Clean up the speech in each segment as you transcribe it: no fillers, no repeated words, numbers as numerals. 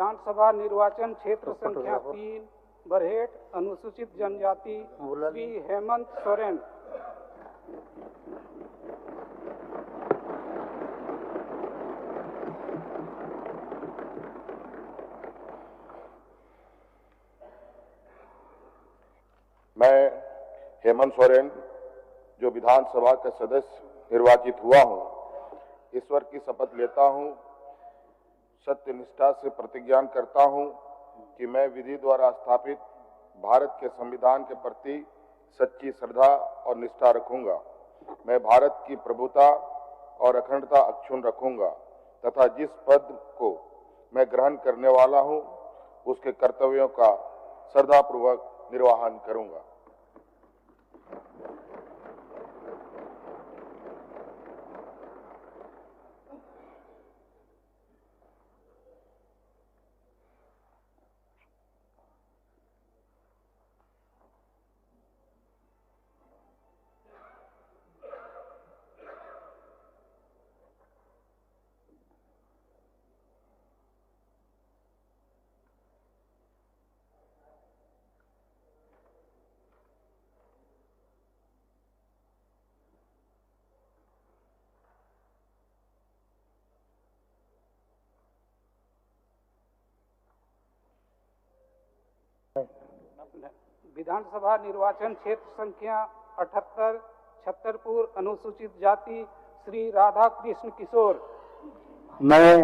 विधानसभा निर्वाचन क्षेत्र संख्या 3 बरहेट अनुसूचित जनजाति श्री हेमंत सोरेन। मैं हेमंत सोरेन जो विधानसभा का सदस्य निर्वाचित हुआ हूं, ईश्वर की शपथ लेता हूं, सत्य निष्ठा से प्रतिज्ञा करता हूं कि मैं विधि द्वारा स्थापित भारत के संविधान के प्रति सच्ची श्रद्धा और निष्ठा रखूंगा। मैं भारत की प्रभुता और अखंडता अक्षुण्ण रखूंगा तथा जिस पद को मैं ग्रहण करने वाला हूं, उसके कर्तव्यों का श्रद्धापूर्वक निर्वहन करूंगा। विधानसभा निर्वाचन क्षेत्र संख्या 78 छतरपुर अनुसूचित जाति श्री राधा कृष्ण किशोर। मैं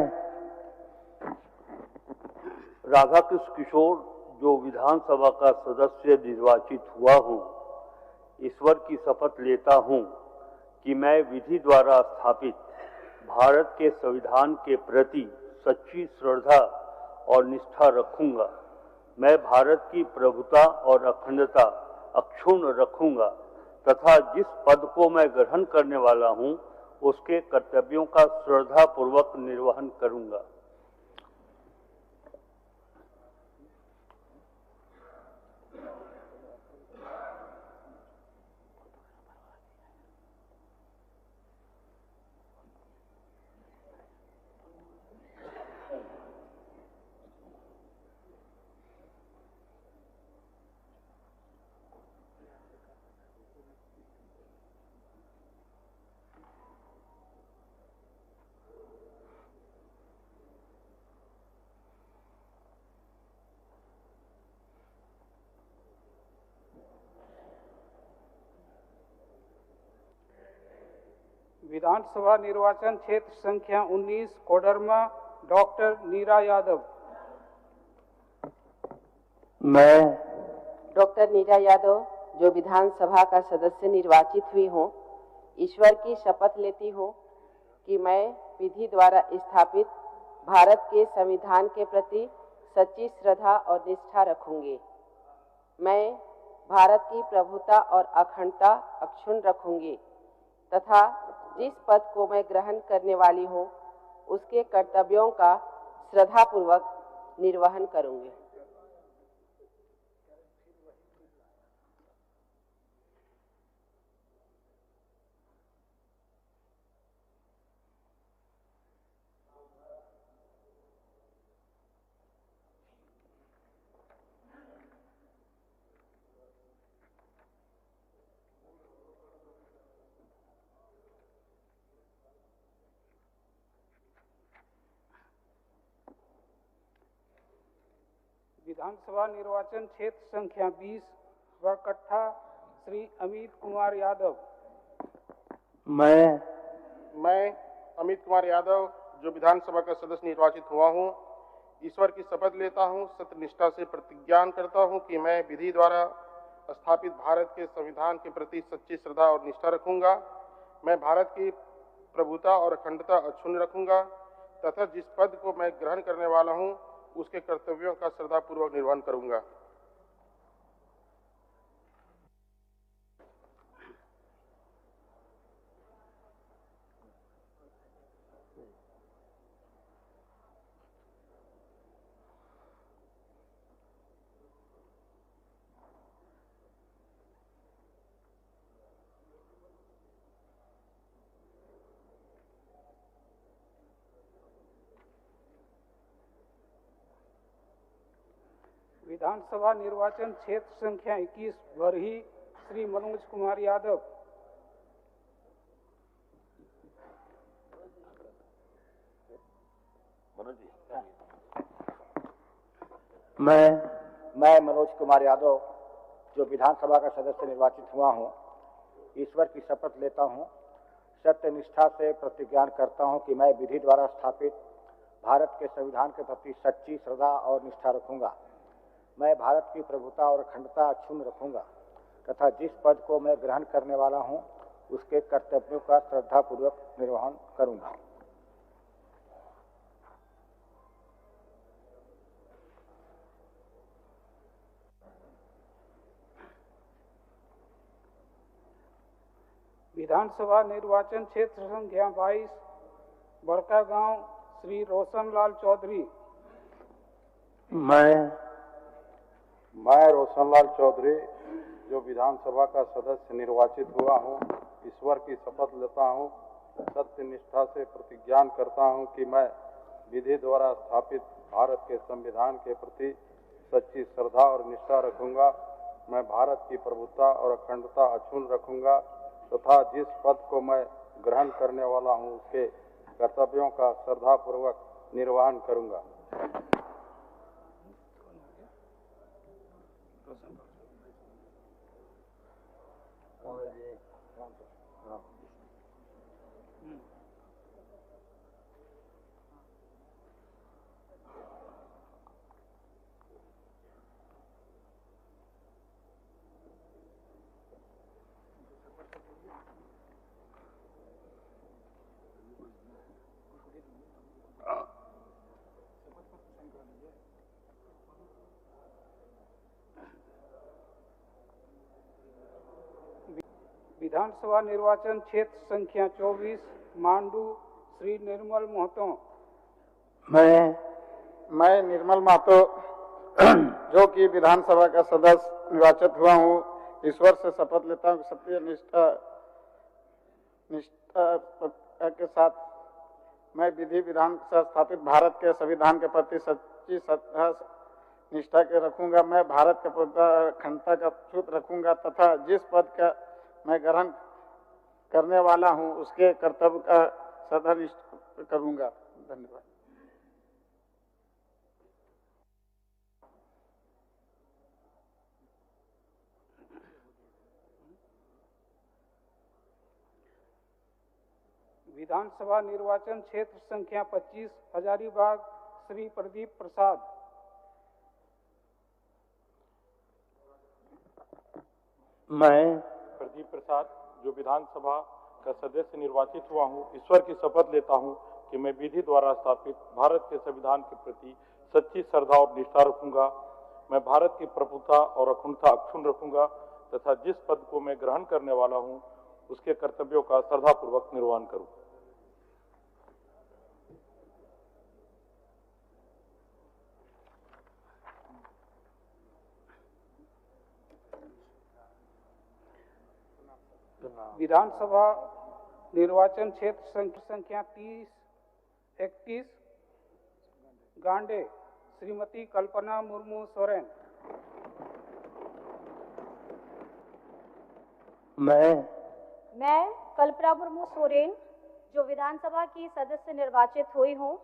राधा कृष्ण किशोर जो विधानसभा का सदस्य निर्वाचित हुआ हूं, ईश्वर की शपथ लेता हूं कि मैं विधि द्वारा स्थापित भारत के संविधान के प्रति सच्ची श्रद्धा और निष्ठा रखूंगा। मैं भारत की प्रभुता और अखंडता अक्षुण्ण रखूंगा तथा जिस पद को मैं ग्रहण करने वाला हूं, उसके कर्तव्यों का श्रद्धापूर्वक निर्वहन करूंगा। विधानसभा निर्वाचन क्षेत्र संख्या 19 कोडरमा डॉक्टर नीरा यादव। मैं डॉक्टर नीरा यादव जो विधानसभा का सदस्य निर्वाचित हुई हूँ, ईश्वर की शपथ लेती हूँ कि मैं विधि द्वारा स्थापित भारत के संविधान के प्रति सच्ची श्रद्धा और निष्ठा रखूंगी। मैं भारत की प्रभुता और अखंडता अक्षुण्ण रखूंगी तथा जिस पद को मैं ग्रहण करने वाली हूँ, उसके कर्तव्यों का श्रद्धापूर्वक निर्वहन करूंगी। विधानसभा निर्वाचन क्षेत्र संख्या 20 बरकट्ठा श्री अमित कुमार यादव। मैं अमित कुमार यादव जो विधानसभा का सदस्य निर्वाचित हुआ हूं, ईश्वर की शपथ लेता हूं, सत्यनिष्ठा से प्रतिज्ञा करता हूं कि मैं विधि द्वारा स्थापित भारत के संविधान के प्रति सच्ची श्रद्धा और निष्ठा रखूंगा। मैं भारत की प्रभुता और अखंडता अक्षुण्ण रखूंगा तथा जिस पद को मैं ग्रहण करने वाला हूं, उसके कर्तव्यों का श्रद्धापूर्वक निर्वहन करूंगा। विधानसभा निर्वाचन क्षेत्र संख्या 21 बरही श्री मनोज कुमार यादव। मैं मनोज कुमार यादव जो विधानसभा का सदस्य निर्वाचित हुआ हूँ, ईश्वर की शपथ लेता हूँ, सत्य निष्ठा से प्रतिज्ञा करता हूँ कि मैं विधि द्वारा स्थापित भारत के संविधान के प्रति सच्ची श्रद्धा और निष्ठा रखूंगा। मैं भारत की प्रभुता और अखंडता अक्षुण्ण रखूंगा तथा जिस पद को मैं ग्रहण करने वाला हूँ उसके कर्तव्यों का श्रद्धापूर्वक निर्वहन करूंगा। विधानसभा निर्वाचन क्षेत्र संख्या 22 बड़का गांव श्री रोशनलाल चौधरी। मैं रोशनलाल चौधरी जो विधानसभा का सदस्य निर्वाचित हुआ हूँ, ईश्वर की शपथ लेता हूँ, सत्य निष्ठा से प्रतिज्ञा करता हूँ कि मैं विधि द्वारा स्थापित भारत के संविधान के प्रति सच्ची श्रद्धा और निष्ठा रखूंगा। मैं भारत की प्रभुता और अखंडता अक्षुण्ण रखूंगा तथा जिस पद को मैं ग्रहण करने वाला हूँ उसके कर्तव्यों का श्रद्धापूर्वक निर्वहन करूंगा। विधानसभा निर्वाचन क्षेत्र संख्या 24 मांडू श्री निर्मल महतो। मैं निर्मल महतो जो कि विधानसभा का सदस्य निर्वाचित हुआ हूँ, ईश्वर से शपथ लेता हूँ सत्य निष्ठा के साथ मैं विधि विधान से स्थापित भारत के संविधान के प्रति सच्ची श्रद्धा निष्ठा के रखूंगा। मैं भारत के अखंडता का अक्षुण्ण रखूंगा तथा जिस पद का मैं ग्रहण करने वाला हूं उसके कर्तव्य का सदा निष्ठा करूंगा। धन्यवाद। विधानसभा निर्वाचन क्षेत्र संख्या 25 हजारीबाग श्री प्रदीप प्रसाद। मैं प्रदीप प्रसाद जो विधानसभा का सदस्य निर्वाचित हुआ हूँ, ईश्वर की शपथ लेता हूँ कि मैं विधि द्वारा स्थापित भारत के संविधान के प्रति सच्ची श्रद्धा और निष्ठा रखूंगा। मैं भारत की प्रभुता और अखंडता अक्षुण्ण रखूंगा तथा जिस पद को मैं ग्रहण करने वाला हूँ उसके कर्तव्यों का श्रद्धापूर्वक निर्वहन करूंगा। विधानसभा निर्वाचन क्षेत्र संख्या 30-31 गांडे श्रीमती कल्पना मुर्मू सोरेन। मैं कल्पना मुर्मू सोरेन जो विधानसभा की सदस्य निर्वाचित हुई हूँ,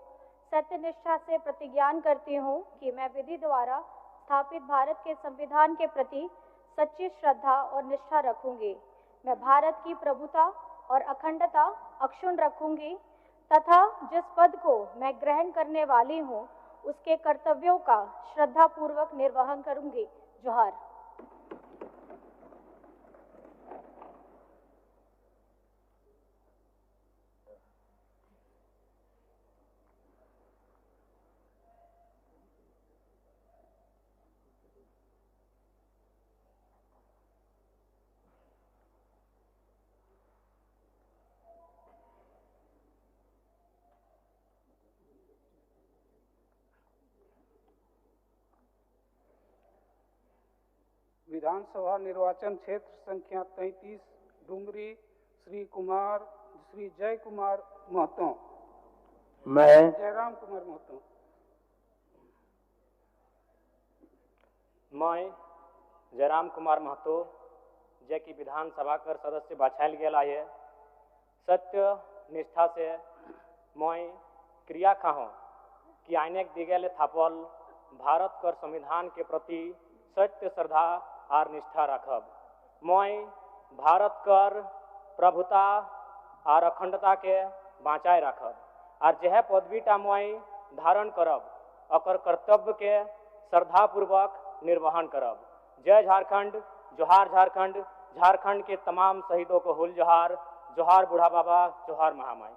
सत्य निष्ठा से प्रतिज्ञा करती हूँ कि मैं विधि द्वारा स्थापित भारत के संविधान के प्रति सच्ची श्रद्धा और निष्ठा रखूंगी। मैं भारत की प्रभुता और अखंडता अक्षुण्ण रखूंगी तथा जिस पद को मैं ग्रहण करने वाली हूँ उसके कर्तव्यों का श्रद्धापूर्वक निर्वहन करूंगी। जोहार। विधानसभा निर्वाचन क्षेत्र संख्या 33 डुंगरी श्री जय कुमार महतो। मैं जयराम कुमार महतो। मैं जयराम कुमार महतो जे की विधानसभा कर सदस्य बाछायल गेला है सत्य निष्ठा से मैं क्रिया खाहूँ कि आइनेक दिगेले थापल भारत कर संविधान के प्रति सत्य श्रद्धा और निष्ठा रखब। मैं भारत कर प्रभुता और अखंडता के बाँचाए रखब और जह पदवीटा मैं धारण करब अकर कर्तव्य के श्रद्धापूर्वक निर्वहन करब। जय झारखंड, जोहार झारखंड। झारखंड के तमाम शहीदों को हुल जोहार। जोहार बूढ़ा बाबा, जोहार महामाई।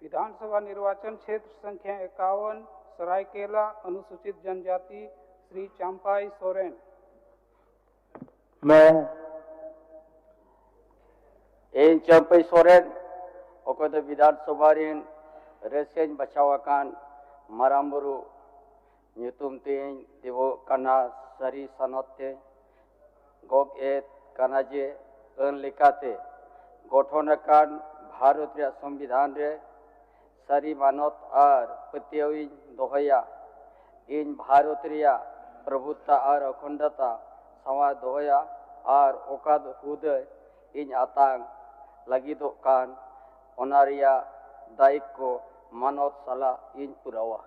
विधानसभा निर्वाचन क्षेत्र संख्या 51 सरायकेला अनुसूचित जनजाति श्री चांपाई सोरेन। मैं इन चांपाई सोरेन ओकद विधानसभा रिन रेसेन बचावाकान मारामबुरु ᱧᱩᱛᱩᱢ ᱛᱤᱧ ᱫᱮᱵᱚᱜ ᱠᱟᱱᱟ ᱥᱟᱹᱨᱤ ᱥᱟᱱᱚᱛ ᱛᱮ ᱜᱚᱜ ᱮᱫ ᱠᱟᱱᱟ ᱡᱮ ᱟᱹᱱ ᱞᱮᱠᱟᱛᱮ ᱜᱚᱴᱷᱚᱱ ᱟᱠᱟᱱ ᱵᱷᱟᱨᱚᱛ ᱨᱮᱭᱟᱜ ᱥᱚᱝᱵᱤᱫᱷᱟᱱ ᱨᱮ सारी मानत और पत्याविन दोहया इन भारत रिया प्रभुता और अखंडता सवा दोहया और ओकाद हुदय इन आतांग लगिदो कान ओनारिया दायिक को मानत सला इन पुरावा।